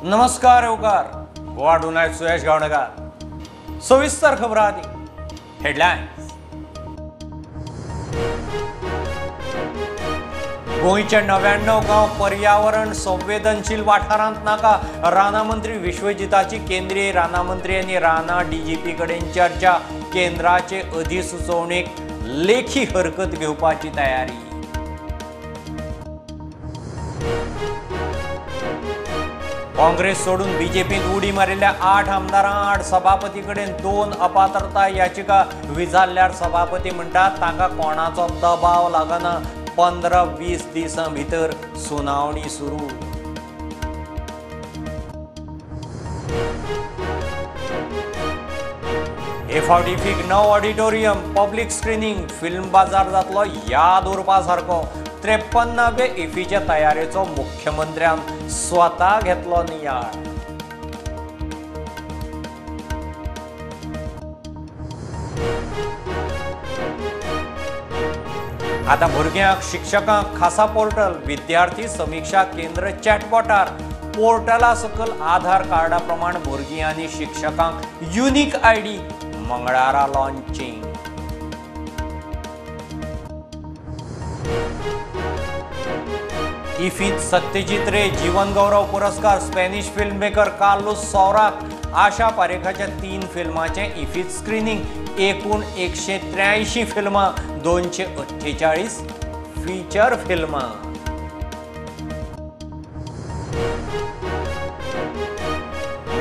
नमस्कार येवकार गोवा टुनायट सुयश गावणेकार सविस्तर खबर आदी हेडलायन्स। गोंयचे 99 गांव पर्यावरण संवेदनशील वाठारांत नाका। राना मंत्री विश्वजिताची केंद्रीय राना मंत्री आनी राना डीजीपी कडेन चर्चा। केंद्राचे अधिसुचोवणेक लेखी हरकत घेवपाची तयारी। काँग्रेस सोडून बीजेपीत उडी मारिल्ल्या 8 आमदारां आड सभापती कडेन 2 अपात्रता याचिका विचारल्यार सभापती म्हणटात तांकां कोणाचो दबाव लागना। 15-20 दिसां भितर सुनावणी सुरू। हे फावटी फीक नव ऑडिटोरियम पब्लीक स्क्रीनिंग फिल्म बाजार जातलो याद उरपा सारको। 53वे इफीच्या तयारेचो मुख्यमंत्र्यान स्वता घेतलो नियाळ। आता भुरग्यांक शिक्षकांक खासा पोर्टल विद्यार्थी समीक्षा केंद्र चॅटबॉटार। पोर्टला सकल आधार कार्डा प्रमाण भुरगीं आनी शिक्षकांक युनिक आयडी मंगळारा लॉन्चिंग। इफीत सत्यजित रे जीवन गौरव पुरस्कार स्पॅनिश फिल्म मेकर कार्लोस सौराक। आशा पारेखाच्या 3 फिल्मांचे इफीत स्क्रीनिंग। एकूण 183 फिल्मां 248 फीचर फिल्मां।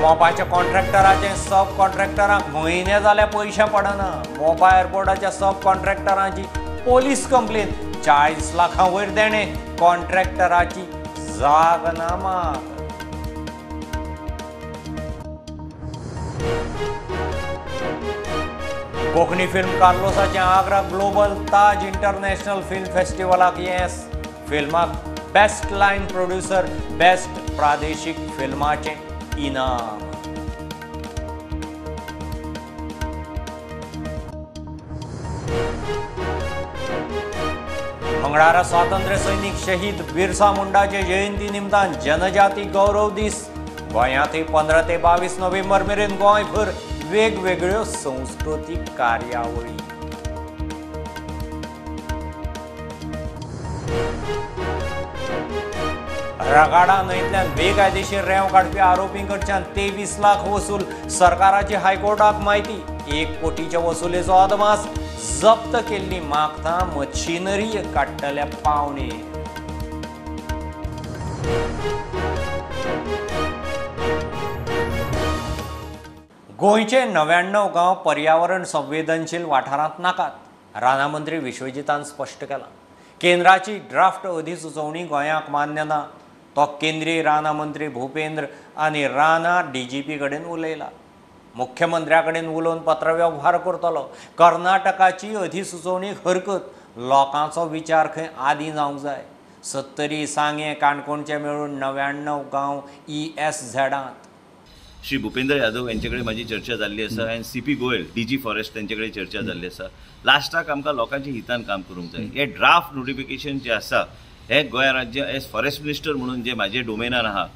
मोपाच्या कॉन्ट्रॅक्टरांचे सब कॉन्ट्रॅक्टरांक म्हयने जाले पयशे पडना। मोपा एअरपोर्टाच्या सब कॉन्ट्रॅक्टरांची पोलीस कंप्लेन। 40 लाखां वयर देणे कॉन्ट्रॅक्टराची जाग ना माग। कोंकणी फिल्म कार्लोसाचे Agra global Taj international film फेस्टिवलाक येस। फिल्माक बेस्ट लायन प्रोड्युसर बेस्ट प्रादेशीक फिल्माचे इनाम। मंगळारा स्वातंत्र्य सैनिक शहीद बिरसा मुंडाचे जयंती निमतान जनजाती गौरव दीस। गोंयांतय 15 ते 22 नोव्हेंबर मेरेन गोंयभर वेगवेगळ्यो सांस्कृतीक कार्यावळी। रगाडा न्हंयतल्यान बेकायदेशीर रेंव काडपी आरोपी कडच्यान 23 लाख वसूल। सरकाराची हायकोर्टाक म्हायती। 1 कोटीच्या वसुलेचो अदमास। जप्त केल्ली मागतां मशिनरी काडटले पावणे। गोंयचे 99 गांव पर्यावरण संवेदनशील वाठारांत नाकात। राना मंत्री विश्वजितान स्पश्ट केलां। केंद्राची ड्राफ्ट अधिसुचोवणी गोंयाक मान्य ना। तो केंद्रीय राना मंत्री भूपेंद्र आनी राना डीजीपी कडेन उलयला। मुख्यमंत्र्या कडेन उलोवन पत्रव्यवहार करतलो। कर्नाटकाची अधिसुचोवणीक हरकत लोकांचो विचार खंय आदी जावंक जाय। 70 सांगे काणकोणचे मेळून 99 गांव ESZांत। श्री भूपेंद्र यादव यांच्याकडे माझी चर्चा झाली आसा आनी CP गोयल DG फॉरेस्ट त्यांच्याकडे चर्चा झाली आसा। लास्टाक आमकां लोकांच्या हितान काम करूंक जाय। हे ड्राफ्ट नोटिफिकेशन जे आसा हे गोंय राज्य एज फॉरेस्ट मिनिस्टर म्हणून जे माझे डोमेनान आहा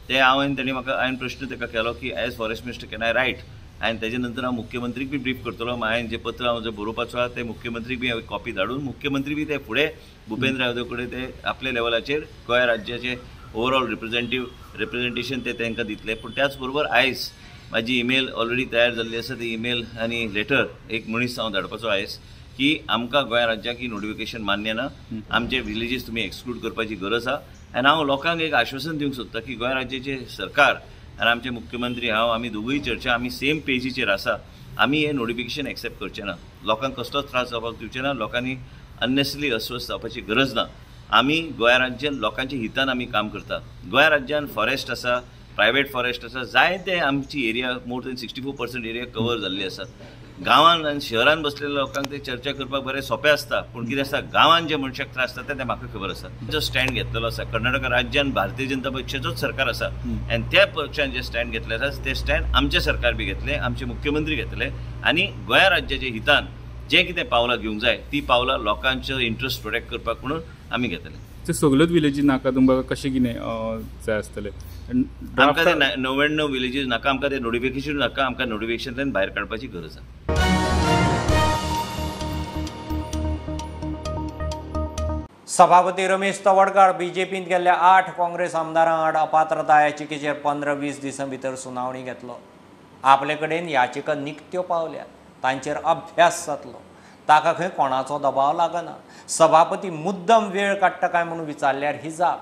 ते ताणी म्हाका हांवें प्रश्न ताका केलो की as forest minister can I right. आनी तेजे नंतर हांव मुख्यमंत्रीक बी ब्रीफ करतलो। हांवें जे पत्र हांव जे बरोवपाचो आहा ते मुख्यमंत्रीक बी हांवें कॉपी धाडून मुख्यमंत्री बी ते फुडें भूपेंद्र यादव कडेन ते आपल्या लेवलाचेर गोंय राज्याचे ओवरऑल रिप्रेझेंटेशन ते तांकां दितले। पूण त्याच बरोबर आयज माझी ईमेल ऑलरेडी तयार जाल्ली आसा। ती ईमेल आनी लेटर एक मनीस हांव धाडपाचो आयज की आमकां गोंय राज्याक ही नोटिफिकेशन मान्य ना। आमचे विलेजीस तुमी एक्सक्लूड करपाची गरज आसा। आनी हांव लोकांक एक आश्वासन दिवंक सोदता की गोंय राज्याचे सरकार आनी आमचे मुख्यमंत्री हांव आमी दोगूय चर्चा आमी सेम पेजीचेर आसा। आमी हे नोटिफिकेशन एक्सेप्ट करचे ना। लोकांक कसलोच त्रास जावपाक दिवचे ना। लोकांनी अननेसेसरी अस्वस्थ जावपाची गरज ना। आमी गोंय राज्यान लोकांच्या हितान आमी काम करता। गोंय राज्यान फॉरेस्ट आसा, प्रायवेट फॉरेस्ट आसा, जायते आमची area more than 64% area cover जाल्ली आसा। गांवांत आनी शहरान बसलेल्या लोकांक ते चर्चा करपाक बरें सोंपें आसता। पूण कितें आसता गांवांत जे मनशाक त्रास जाता ते म्हाका खबर आसा। जो स्टँड घेतलेलो आसा कर्नाटक राज्यान भारतीय जनता पक्षाचोच सरकार आसा आनी त्या पक्षान जे स्टँड घेतले आसा ते स्टँड आमचे सरकार बी घेतले, आमचे मुख्यमंत्री घेतले आनी गोंय राज्याच्या हितान जे कितें पावलां घेवंक जाय ती पावलां लोकांचो इंट्रस्ट प्रोटेक्ट करपाक म्हणून आमी घेतले। ते सगळ्योच विलेजी नाका तुमकां कशें कितें जाय आसतलें आमकां ते 99 विलेजीस नाका, आमकां ते नोटिफिकेशन नाका, आमकां नोटिफिकेशनांतल्यान भायर काडपाची गरज आसा. सभापती रमेश तवडकार बीजेपींत गेल्ल्या 8 काँग्रेस आमदारां आड अपात्रता याचिकेचेर 15-20 दिसां भितर सुनावणी घेतलो. आपले कडेन याचिका निकत्यो पावल्या, तांचेर अभ्यास जातलो. ताका खंय कोणाचो दबाव लागना. सभापती मुद्दम वेळ काडटा काय म्हणून विचारल्यार ही जाप.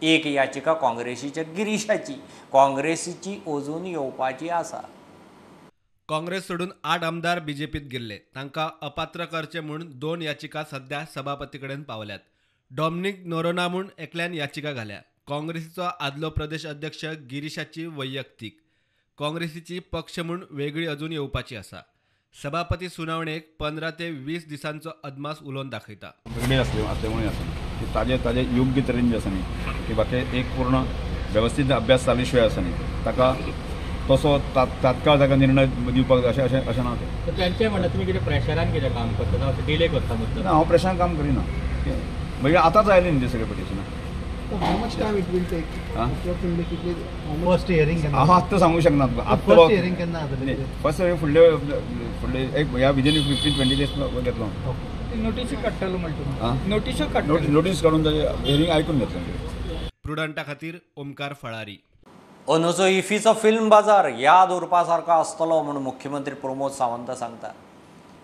एक याचिका काँग्रेसीच्या गिरीशाची, काँग्रेसीची अजून येवपाची आसा. काँग्रेस सोडून 8 आमदार बीजेपीत गेल्ले. तांकां अपात्र करचे म्हूण 2 याचिका सध्या सभापती कडेन पावल्यात. डॉमिनिक नोरोना म्हूण एकल्यान याचिका घाल्या. काँग्रेसीचो आदलो प्रदेश अध्यक्ष गिरीशाची वैयक्तीक, काँग्रेसीची पक्ष म्हूण वेगळी अजून येवपाची आसा. सभापती सुनावणेक 15 ते 20 दिसांचो अदमास उलोवन दाखयता. वेगळे असल्यामुळे आसा की ताजे योग्य तरेन जे आसा न्ही की बाकी एक पूर्ण वेवस्थीत अभ्यास जाले शिवाय आसा न्ही ताका तसो तात्काळ ताका निर्णय दिवपाक अशें ना ते. त्यांचे म्हणटा तुमी कितें प्रेशरान कितें काम करता, डिले करता मुद्दम? हांव प्रेशरान काम करिना. म्हणजे आतांच आयले न्ही ते सगळे पिटिशनां. फर्स्ट हियरिंग हांव आत्तां सांगूंक शकना तुका. फर्स्ट हियरिंग केन्ना जातलें? फर्स्ट फुडले एक ह्या विदिन 15-20 डेज घेतलो. नोटीस काडटलो म्हणटा. नोटीस काडून ताजें हियरिंग आयकून घेतलो. प्रुडंटा खातीर ओमकार फळारी. अंदूचो इफ्फीचो फिल्म बाजार याद उरपा सारको आसतलो म्हणून मुख्यमंत्री प्रमोद सावंत सांगता.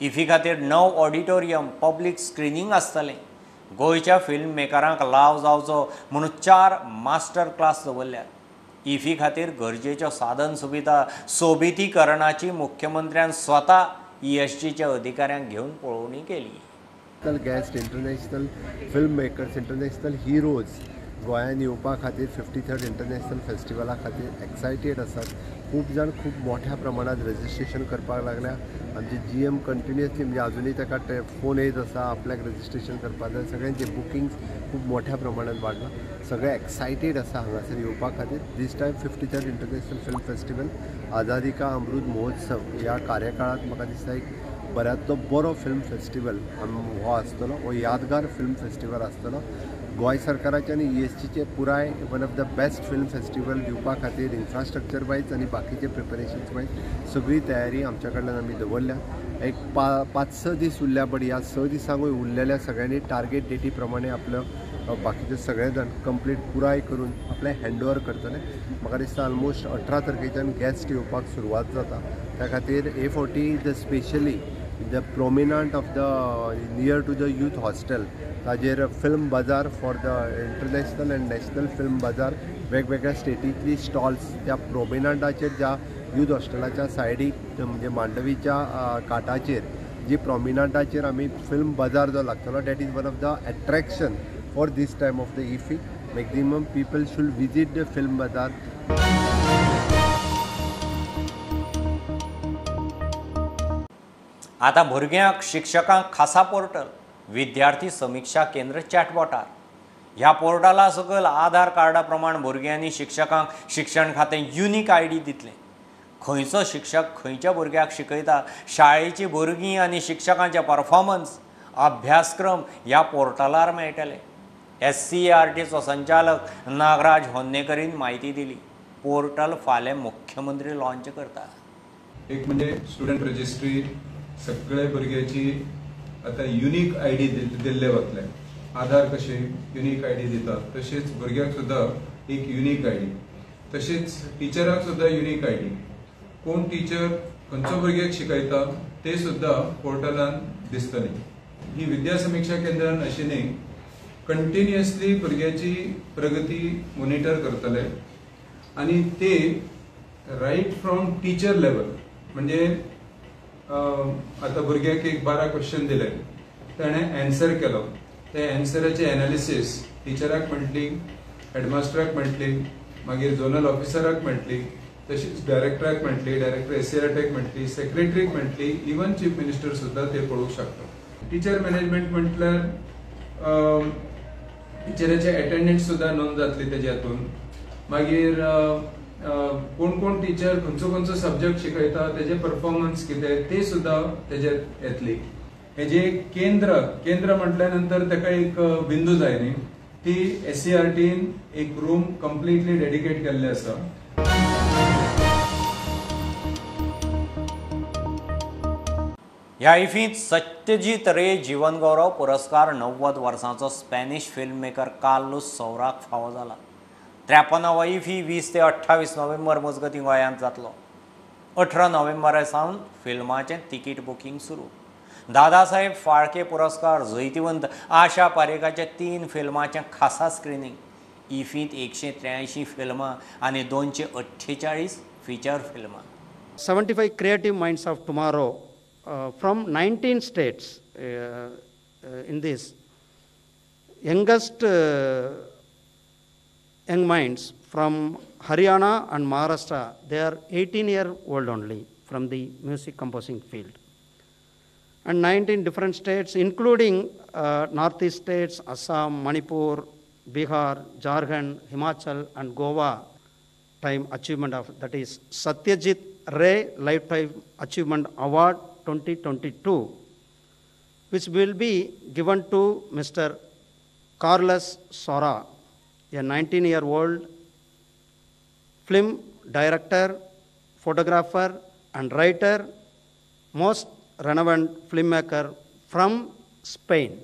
इफ्फी खातीर 9 ऑडिटोरियम पब्लीक स्क्रिनींग आसतलें. गोंयच्या फिल्म मेकरांक लाव जावचो म्हणून 4 मास्टर क्लास दवरल्यात. इफ्फी खातीर गरजेच्यो साधन सुविधा सोबितीकरणाची मुख्यमंत्र्यान स्वता ESGच्या अधिकाऱ्यांक घेवन पळोवणी केली. Guest international film makers, international heroes गोंयांत येवपा खातीर 53rd इंटरनॅशनल फेस्टिवला खातीर एक्सायटेड आसात. खूब जाण खूब मोठ्या प्रमाणात रजिस्ट्रेशन करपाक लागल्या. आमचे GM कंटिन्युअसली म्हणजे अजूनही ताका फोन येत आसा आपल्याक रजिस्ट्रेशन करपाक जाय. सगळ्यांचे बुकिंग्स खूब मोठ्या प्रमाणात वाडला. सगळे एक्सायटेड आसा हांगासर येवपा खातीर. This time 53rd international film festival आझादी का अमृत महोत्सव ह्या कार्यकाळात म्हाका दिसता एक बऱ्यांतलो बरो फिल्म फेस्टिवल हो आसतलो, हो यादगार फिल्म फेस्टिवल आसतलो. गोंय सरकाराचे आनी ESGचे पुराय one of the best film festival दिवपा खातीर इन्फ्रास्ट्रक्चर वायज आनी बाकीचे प्रिपरेशन्स वायज सगळी तयारी आमच्या कडल्यान आमी दवरल्या. एक 5-6 दीस उरल्या, बट ह्या 6 दिसांकूय उरलेल्या सगळ्यांनी टार्गेट डेटी प्रमाणे आपलो बाकीचे सगळे जाण कंप्लीट पुराय करून आपले हँडओवर करतले. म्हाका दिसता ऑलमोस्ट 18 तारखेच्यान गेस्ट येवपाक सुरवात जाता. त्या खातीर A40 the specially the prominent of the near to the youth hostel ताजेर film bazaar for the international and national film bazaar वेगवेगळ्या स्टेटींतली स्टॉल्स त्या प्रोमिनंटाचेर ज्या यूथ हॉस्टेलाच्या सायडीक म्हणजे मांडवीच्या काटाचेर जी प्रोमिनंटाचेर आमी फिल्म बाजार जो लागतलो that is one of the attraction for this time of the IFFI. Maximum people should visit the film bazaar. आता भुरग्यांक शिक्षकांक खासा पोर्टल विद्यार्थी समीक्षा केंद्र चॅटबॉटार. ह्या पोर्टला सकयल आधार कार्डा प्रमाण भुरग्यांनी शिक्षकांक शिक्षण खातें युनिक ID दितलें. खंयचो शिक्षक खंयच्या भुरग्याक शिकयता, शाळेची भुरगीं आनी शिक्षकांचे परफॉर्मन्स, अभ्यासक्रम ह्या पोर्टलार मेळटले. SCERTचो संचालक नागराज होन्नेकरीन म्हायती दिली. पोर्टल फाल्यां मुख्यमंत्री लॉन्च करता. एक म्हणजे स्टुडंट रजिस्ट्री सगळे भुरग्याची आता युनिक ID दिल्ले वतले. आधार कशे युनिक ID दितात तशेंच भुरग्याक सुद्धा एक युनिक ID. तशेंच टिचराक सुद्धा युनिक ID. कोण टिचर खंयचो भुरग्याक शिकयता ते सुद्धा पोर्टलान दिसतले. ही विद्या समीक्षा केंद्रान अशें न्ही, कंटिन्युअसली भुरग्याची प्रगती मॉनिटर करतले आणि ते राईट फ्रॉम टीचर लेवल म्हणजे आता भुरग्याक एक 12 क्वेश्चन दिले, ताणें एन्सर केलो, ते एन्सराचे एनालिसीस टिचराक म्हटली, हेडमास्टराक म्हटली, मागीर झोनल ऑफिसराक म्हटली, तशीच डायरेक्टराक म्हटली, डायरेक्टर SCERTक म्हटली, सेक्रेटरीक म्हटली, इवन चीफ मिनिस्टर सुद्धा ते पळोवंक शकता. टीचर मॅनेजमेंट म्हटल्यार टिचराचे अटेंडन्स सुद्धा नोंद जातली तेजे हातून. मागीर कोण कोण टीचर खंयचो सब्जेक्ट शिकयता तेजे परफॉर्मन्स कितें ते सुद्धा तेजेर येतली. हे जे केंद्र म्हटल्या नंतर ताका एक बिंदू जाय न्ही, ती SCRTन एक रूम कम्प्लिटली डेडिकेट केल्ले आसा. ह्या इफ्फींत सत्यजीत रे जीवनगौरव पुरस्कार 90 वर्सांचो स्पॅनिश फिल्म मेकर कार्लोस सौराक फावो जाला. 53वा इफ्फी 20 ते 28 नोव्हेंबर मजगतीं गोंयांत जातलो. 18 नोव्हेंबरा सावन फिल्माचें तिकीट बुकींग सुरू. दादासाहेब फाळके पुरस्कार जैतिवंत आशा पारेखाचे 3 फिल्मांचें खासा स्क्रिनींग. इफ्फींत 183 फिल्मां आनी 248 फीचर फिल्मां. 75 creative minds of tomorrow from 19 states in this youngest young minds from Haryana and Maharashtra. They are 18-year-old only from the music composing field, and 19 different states including northeast states Assam, Manipur, Bihar, Jharkhand, Himachal and Goa. Time achievement of that is Satyajit Ray Lifetime Achievement Award 2022, which will be given to Mr. Carlos Sora, a 19-year-old film director, photographer and writer, most relevant filmmaker from Spain.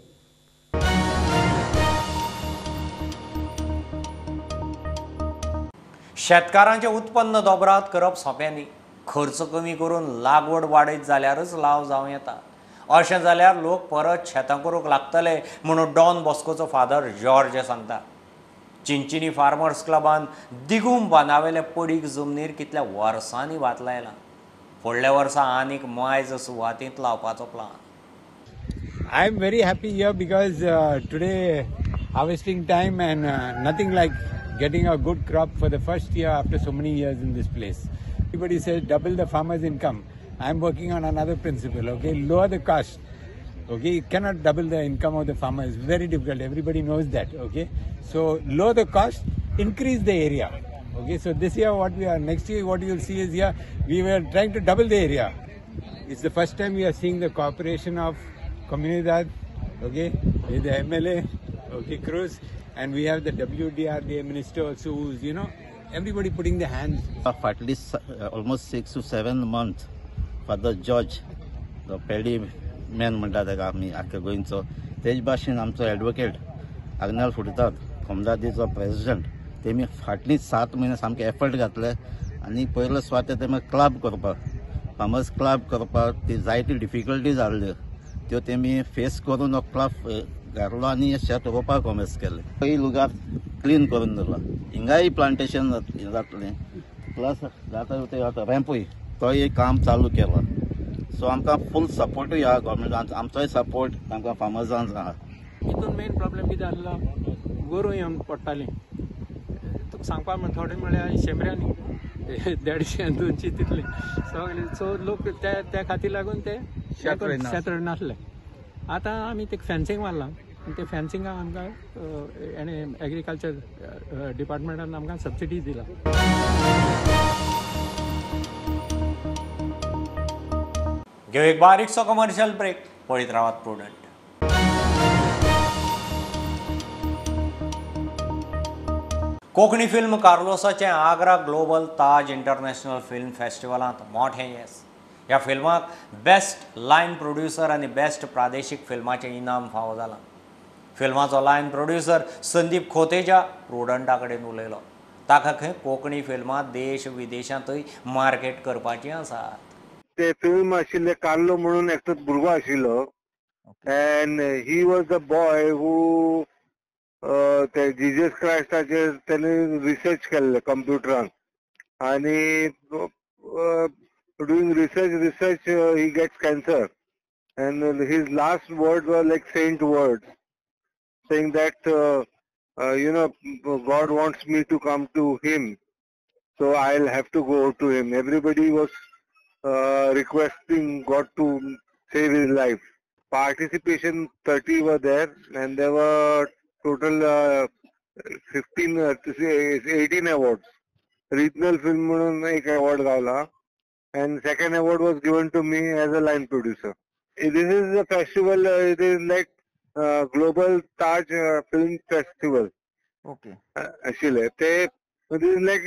शेतकारांचें उत्पन्न दोबरात करप सोंपें न्ही. खर्च कमी करून लागवड वाडयत जाल्यारच लाव जावं येता. अशें जाल्यार लोक परत शेतां करूंक लागतले म्हणून डॉन बॉस्कोचो फादर जॉर्ज सांगता. चिंचिनी फार्मर्स क्लबान दिगूम बांदावेले पडीक जमनीर कितल्या वर्सांनी भात लायला. फुडल्या वर्सा आनीक मायज सुवातींत लावपाचो plan. I am very happy here because today harvesting time and nothing like getting a good crop for the first year after so many years in this place. Everybody says double the farmer's income. I am working on another principle, okay, lower the cost. Okay, you cannot double the income of the farmer. It's very difficult. Everybody knows that, okay. So lower the cost, increase the area. Okay, so this year next year what you will see is here, we were trying to double the area. It's the first time we are seeing the cooperation of Comunidad, okay, with the MLA, okay, Cruz, and we have the WDRDA minister also who's, everybody putting their hands. For at least almost 6 to 7 months, Father George, the Paddy man म्हणटा ताका आमी आख्या गोंयचो, तेज भाशेन आमचो advocate Agnel फुटतात, कोमदादीचो president, तेमी फाटलीं 7 म्हयने सामके एफर्ट घातले आनी पयलो स्वात तेमी क्लब करपाक, फार्मर्स क्लब करपाक ती जायती डिफिकल्टीज आसल्यो, त्यो तेमी फेस करून हो क्लब घातलो आनी शेत रोवपाक कॉमेस केलें. पयली लुगार क्लीन करून दवरला, हिंगाय प्लांटेशन जातलें, प्लस जाता रॅम्पूय तोय काम चालू केलां. सो आमकां फूल सपोर्टूय आहा गव्हर्मेंटान, आमचोय सपोर्ट आमकां फार्मर्सांचो आहा. हितून मेन प्रॉब्लेम कितें आसलो, गोरू येवन पडटालीं. तुका सांगपाक म्हण थोडे म्हळ्यार 100 150 200 तितले सगळे. सो लोक त्या खातीर लागून ते शेत रोयनासले. आतां आमी ते फेन्सिंग मारलां, ते फेन्सिंगाक आमकां एग्रीकल्चर डिपार्टमेंटान आमकां सबसिडी दिला. घेऊ एक बारीकसो कमर्शियल ब्रेक. पळयत रावात प्रुडंट. कोंकणी फिल्म कार्लोसाचें Agra global Taj international film फेस्टिवलांत मोठें येस. ह्या फिल्माक बेस्ट लायन प्रोड्युसर आनी बेस्ट प्रादेशीक फिल्माचें इनाम फावो जालां. फिल्माचो लायन प्रोड्युसर संदीप खोतेजा प्रुडंटा कडेन उलयलो. ताका खंय कोंकणी फिल्मां देश विदेशांतूय मार्केट करपाचीं आसात. ते फिल्म आशिल्ले कार्लो म्हणून एकटो भुरगो आशिल्लो, and he was the boy हू ते जिजस क्रायस्टाचेर तेणे रिसर्च केल्ले कंप्युटरान, आनी doing research he gets cancer, and his last words were like saint words, saying that God wants me to come to him, so I'll have to go to him. Everybody was requesting God to save his life. Participation 30 were there, and there were total 18 awards. Regional film म्हणून एक award गावला, and second award was given to me as a line producer. This is a festival, it is like global Taj film festival okay आशिल्लें ते लायक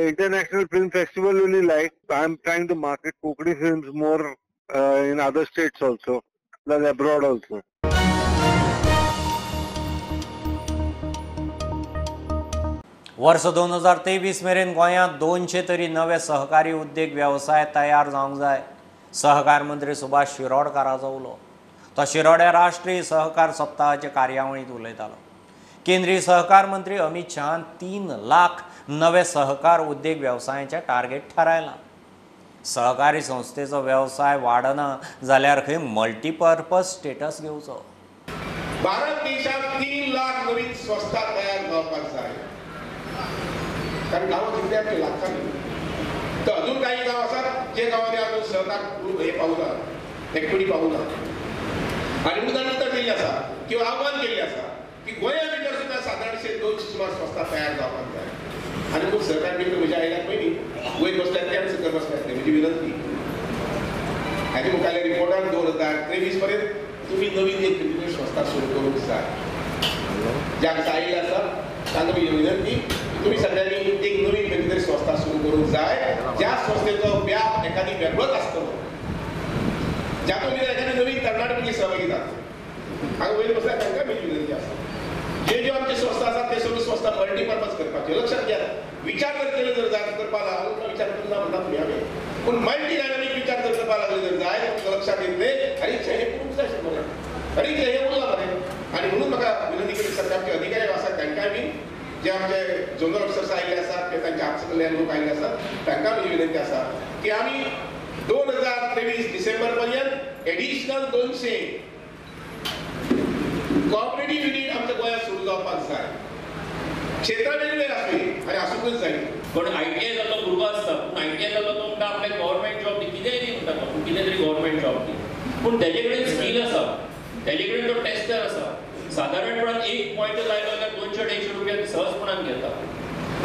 international film festival only. Like I'm trying to market Kokani films more in other states also than abroad also. वर्ष 2023 मेरेन गोंयांत 200 तरी नवे सहकारी उद्योग व्यवसाय तयार जावंक जाय. सहकार मंत्री सुभाष शिरोडकाराचो उलो तो शिरोड्या राष्ट्रीय सहकार सप्ताहाचे कार्यावळींत उलयतालो. केंद्रीय सहकार मंत्री अमित शहान 3 लाख नवे सहकार उद्योग व्यवसायाचे टार्गेट थारायला. सहकारी संस्थेचो व्यवसाय वाडना जाल्यार खंय मल्टीपर्पज स्टेटस घेवचो. भारत देशात 3 लाख नवीन संस्था तयार जावपाक जाय. कारण गांवांत कित्याक लागताली तर अजून काही गांव आसात जे गांवांनी अजून सहकार हे पावना एकवटी पावना आनी उदाहरण तर दिल्लें आसा किंवा आव्हान केल्लें आसा की गोंया भितर सुद्दां सादारणशे 200 सुमार संस्था तयार जावपाक जाय. आनी खूब सहकार भितर म्हज्या आयल्याक पयलीं वयर बसल्यात ते सकयल बसल्यात म्हजी विनंती हाजे मुखाल्ल्या रिपोर्टान 2023 पर्यंत तुम्ही नवीन एक खंयची संस्था सुरू करूंक जाय. ज्यांक आयिल्ले आसा तांकां म्हजी विनंती तुम्ही सगळ्यांनी एक नवीन खंयची संस्था सुरू करूंक जाय. ज्या संस्थेचो व्याप एखादी वेगळोच आसतलो ज्यातून एखादी नवीन तरणाटी भुरगीं सहभागी जातली. हांगा वयर बसल्यात तांकां म्हजी विनंती आसा जे आमचे संस्था आसात ते सगळ्यो संस्था मल्टीपर्पज करपाच्यो. लक्षात घ्या विचार जर केले जर जाय करपा लागलो विचार करना म्हणटा तुमी हांवें पूण मल्टी डायनामीक विचार जर करपा लागले जर जाय तुमकां लक्षात येतले अरे हे करूंक जाय आशिल्लें अरे हे उरलां मरे. आनी म्हणून म्हाका विनंती केली सरकारचे अधिकारी आसात तांकांय बी जे आमचे झोनल ऑफिसर्स आयिल्ले आसात ते तांचे हात सकयले लोक आयिल्ले आसात तांकां म्हजी विनंती आसा की आमी 2023 डिसेंबर पर्यंत एडिशनल 200 कोऑपरेटिव्ह युनिट आमच्या गोंयांत सुरू जावपाक जाय. क्षेत्रां वेगवेगळी आसली आनी आसूंकच जाय. पण आयटीआय जाल्लो भुरगो आसता पूण आयटीआय जाल्लो तो म्हणटा आपल्याक गव्हर्नमेंट जॉब दी कितेंय दी म्हणटा तो पूण कितें तरी गव्हर्नमेंट जॉब दी पूण तेजे कडेन स्कील आसा तेजे कडेन तो टेस्टर आसा. सादारणपणान एक पॉयंट लायलो जाल्यार 200-150 रुपया सहजपणान घेता.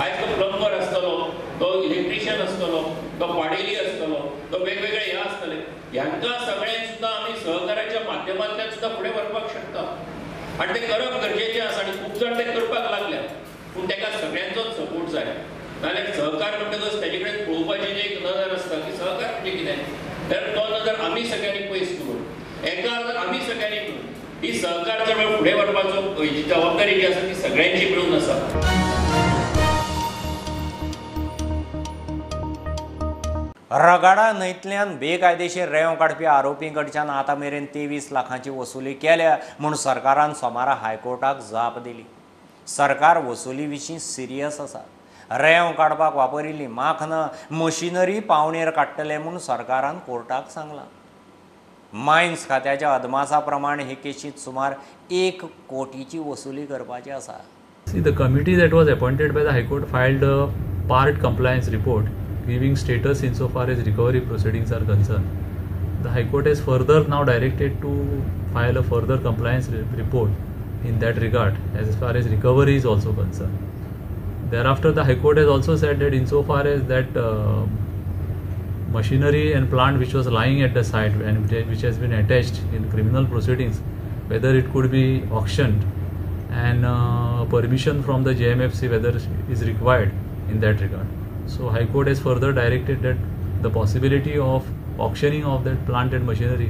आयज तो प्लंबर आसतलो तो इलेक्ट्रिशियन आसतलो तो पाडेली आसतलो तो वेगवेगळे हे आसतले ह्यांकां सगळ्यांक सुद्दां आमी सहकाराच्या माध्यमांतल्यान सुद्दां फुडें व्हरपाक शकता. आनी तें करप गरजेचें आसा आनी खूब जाण तें करपाक लागल्या पूण ताका सगळ्यांचोच सपोर्ट जाय. नाल्यार सहकार म्हणटकच तेजे कडेन पळोवपाची जी एक नदर आसता की सहकार म्हणजे कितें तर तो नदर आमी सगळ्यांनी पयस करून एका आमी सगळ्यांनी करून ही सहकार जर फुडें व्हरपाचो जी जबाबदारी जी आसा ती सगळ्यांची मिळून आसा. रगाडा न्हंयतल्यान बेकायदेशीर रेंव काडपी आरोपी कडच्यान आतां मेरेन 23 लाखांची वसुली केल्या म्हूण सरकारान सोमारा हायकोर्टाक जाप दिली. सरकार वसुली विशीं सिरियस आसा. रेंव काडपाक वापरिल्ली माखनां मशिनरी पावणेर काडटले म्हूण सरकारान कोर्टाक सांगलां. मायन्स खात्याच्या अदमासा प्रमाण हे केशींत सुमार 1 कोटीची वसुली करपाची आसा. See, the committee that was appointed by the High Court filed a part compliance report giving status insofar as recovery proceedings are concerned. The High Court has further now directed to file a further compliance report in that regard as far as recovery is also concerned. Thereafter, the High Court has also said that insofar as that machinery and plant which was lying at the site and which has been attached in criminal proceedings, whether it could be auctioned and permission from the JMFC whether is required in that regard. So High Court has further directed that the possibility of auctioning of that plant and machinery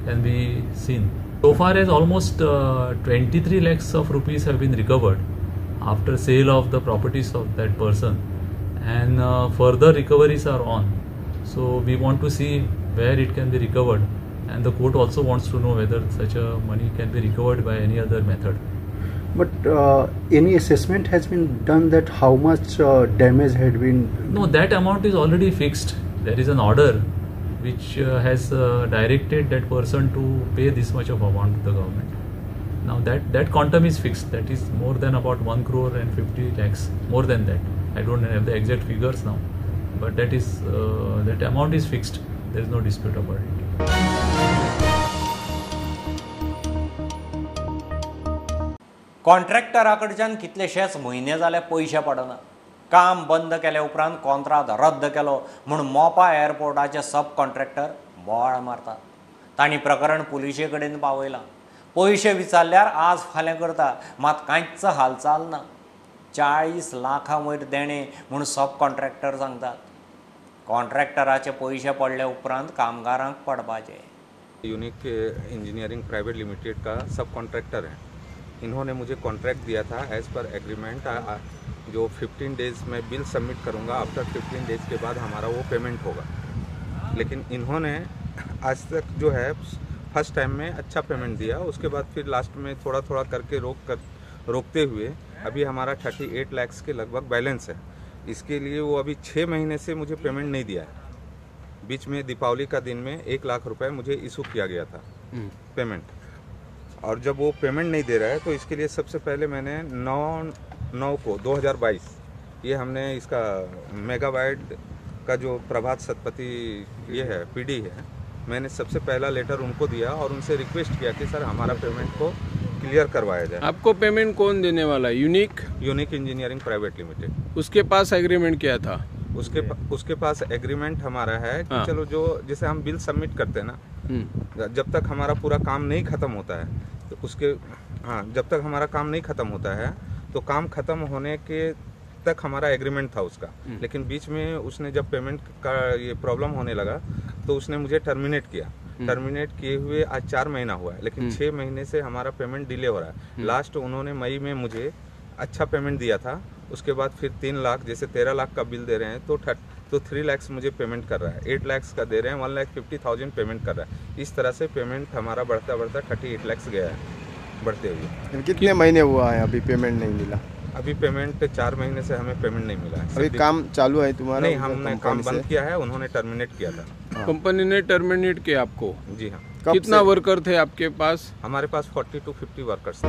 can be seen. So far as almost 23 lakhs of rupees have been recovered after sale of the properties of that person, and further recoveries are on. So we want to see where it can be recovered, and the court also wants to know whether such a money can be recovered by any other method. But any assessment has been done that how much damage had been? No, that amount is already fixed. There is an order which has directed that person to pay this much of amount to the government. Now that quantum is fixed. That is more than about 1 crore and 50 lakhs. More than that. I don't have the exact figures now, but that is that amount is fixed. There is no dispute about it. कॉन्ट्रॅक्टरा कडच्यान कितलेशेच म्हयने जाले पयशे पडना. काम बंद केले उपरांत कॉन्ट्राक्ट रद्द केलो म्हूण मोपा एअरपोर्टाचे सब कॉन्ट्रॅक्टर बोवाळ मारतात. तांणी प्रकरण पुलिशे कडेन पावयलां. पयशे विचारल्यार आज फाल्यां करता, मात कांयच हालचाल ना. 40 लाखां वयर देणे म्हूण सब कॉन्ट्रॅक्टर सांगतात. कॉन्ट्रॅक्टराचे पयशे पडले उपरांत कामगारांक पडपाचे. यूनिक इंजीनियरिंग प्राइवेट लिमिटेड का सब कॉन्ट्रैक्टर है. इन्होंने मुझे कॉन्ट्रैक्ट दिया था एज पर एग्रीमेंट, जो 15 डेज में बिल सबमिट करूंगा. आफ्टर 15 डेज के बाद हमारा वो पेमेंट होगा. लेकिन इन्होंने आज तक जो है फर्स्ट टाइम में अच्छा पेमेंट दिया, उसके बाद फिर लास्ट में थोड़ा थोड़ा करके रोकते हुए अभी हमारा 38 लाख के लगभग बैलेंस है. इसके लिए वो अभी 6 महीने से मुझे पेमेंट नहीं दिया है. बीच में दीपावली का दिन में 1 लाख रुपए मुझे इशू किया गया था पेमेंट, और जब वो पेमेंट नहीं दे रहा है तो इसके लिए सबसे पहले मैंने 9 को 2022 ये हमने इसका मेगावाइट का जो प्रभात सतपति ये है पीडी है, मैंने सबसे पहला लेटर उनको दिया और उनसे रिक्वेस्ट किया कि सर हमारा पेमेंट को क्लियर करवाया जाए. आपको पेमेंट कौन देने वाला है? Unique engineering private limited. उसके पास एग्रीमेंट क्या था? उसके पास एग्रीमेंट हमारा है कि चलो जो जैसे हम बिल सबमिट करते हैं ना, जब तक हमारा पूरा काम नहीं खत्म होता है तो जब तक हमारा काम नहीं खत्म होता है तो काम खत्म होने के तक हमारा एग्रीमेंट था उसका. लेकिन बीच में उसने जब पेमेंट का ये प्रॉब्लम होने लगा तो उसने मुझे टर्मिनेट किया. टर्मिनेट किए हुए आज 4 महीना हुआ है, लेकिन 6 महीने से हमारा पेमेंट डिले हो रहा है. लास्ट उन्होंने मई में मुझे अच्छा पेमेंट दिया था. उसके बाद फिर 3 लाख, जैसे 13 लाख का बिल दे रहे हैं तो 3 लाख मुझे पेमेंट कर रहा है. 8 लाख का दे रहे हैं, 1,50,000 पेमेंट कर रहा है. इस तरह से पेमेंट हमारा बढ़ता 38 लाख गया है बढ़ते हुए. कितने महीने हुआ है अभी पेमेंट नहीं मिला? अभी पेमेंट 4 महीने से हमें पेमेंट नहीं मिला है. अभी काम चालू है तुम्हारा? नहीं, हमने काम बंद किया है, उन्होंने टर्मिनेट किया था. कंपनी ने टर्मिनेट किया आपको? जी हाँ. कितना वर्कर थे आपके पास? हमारे पास 40 to 50 वर्कर्स थे.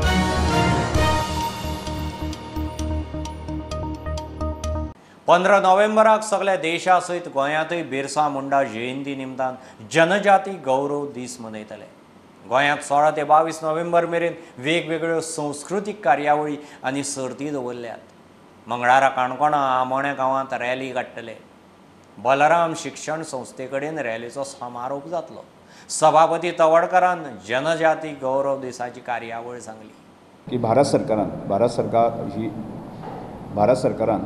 15 नोव्हेंबराक सगळ्या देशा सयत गोंयांतय बिरसा मुंडा जयंती निमतान जनजाती गौरव दीस मनयतले. गोंयांत 16 ते 22 नोव्हेंबर मेरेन वेगवेगळ्यो सांस्कृतीक कार्यावळी आनी सर्ती दवरल्यात. मंगळारा काणकोणा आमोण्या गांवांत रॅली काडटले. बलराम शिक्षण संस्थे कडेन रॅलीचो समारोप जातलो. सभापती तवडकरान जनजाती गौरव दिसाची कार्यावळ सांगली की भारत सरकारान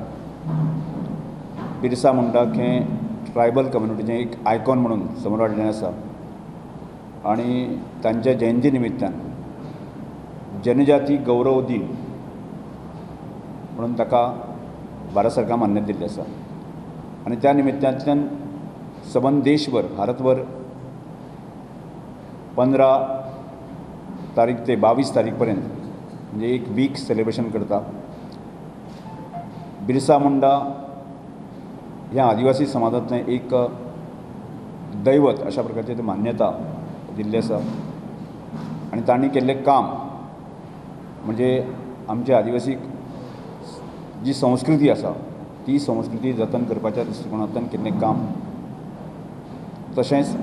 बिरसा मुंडाक हे ट्रायबल कम्युनिटीचें एक आयकॉन म्हणून समोर हाडिल्लें आसा. आणि तांच्या जयंती निमित्तान जनजाती गौरव दिन म्हणून ताका भारत सरकार मान्यता दिल्ली आसा. आणि त्या निमित्तान सबंद देशभर भारतभर 15 तारीख ते 22 तारीख पर्यंत म्हणजे एक वीक सेलिब्रेशन करता. बिरसा मुंडा ह्या आदिवासी समाजांतलें एक दैवत अशा प्रकारची मान्यता दिल्ली आसा. आणि तांणी केल्लें काम म्हणजे आमच्या आदिवासी जी संस्कृती आसा ती संस्कृती जतन करपाच्या दृश्टिकोनांतल्यान केल्लें काम. तशेंच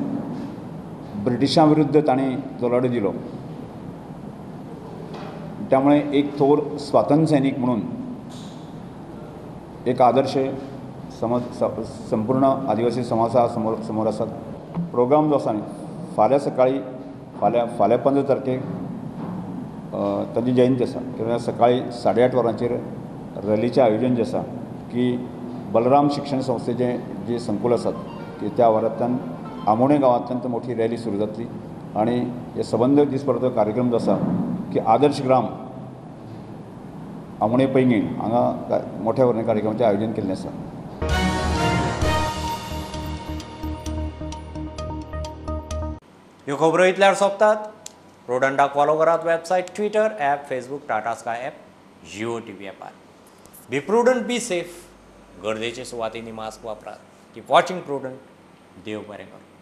ब्रिटिशां विरुद्ध तांणी जो लढो दिलो, त्यामुळे एक थोर स्वातंत्र्य सैनीक म्हणून एक आदर्श संपूर्ण आदिवासी समाजा समोर आसात. प्रोग्राम जो आसा फाल्यां सकाळी फाल्यां 15 तारखेक ताची जयंती आसा. कित्याक सकाळी 8:30 वरांचेर रॅलीचें आयोजन जें आसा की बलराम शिक्षण संस्थेचें जे संकूल आसात की त्या वारांतल्यान आमोणे गांवांतल्यान मोठी रॅली सुरू जातली. आणि हे सबंद दिसभराचो कार्यक्रम जो आसा की आदर्श ग्राम आमोणे पैंगीण हांगा मोठ्या वरांनी कार्यक्रमाचें आयोजन केल्लें आसा. ह्यो खबरो इतल्यार सोंपतात. प्रुडंटाक फॉलो करात. Website, Twitter, app, Facebook, Tata Sky app, Jio TV ॲपार. Be Prudent, be safe. गर्देचे सुवातींनी मास्क वापरात. Keep watching prudent. देव बरें करूं.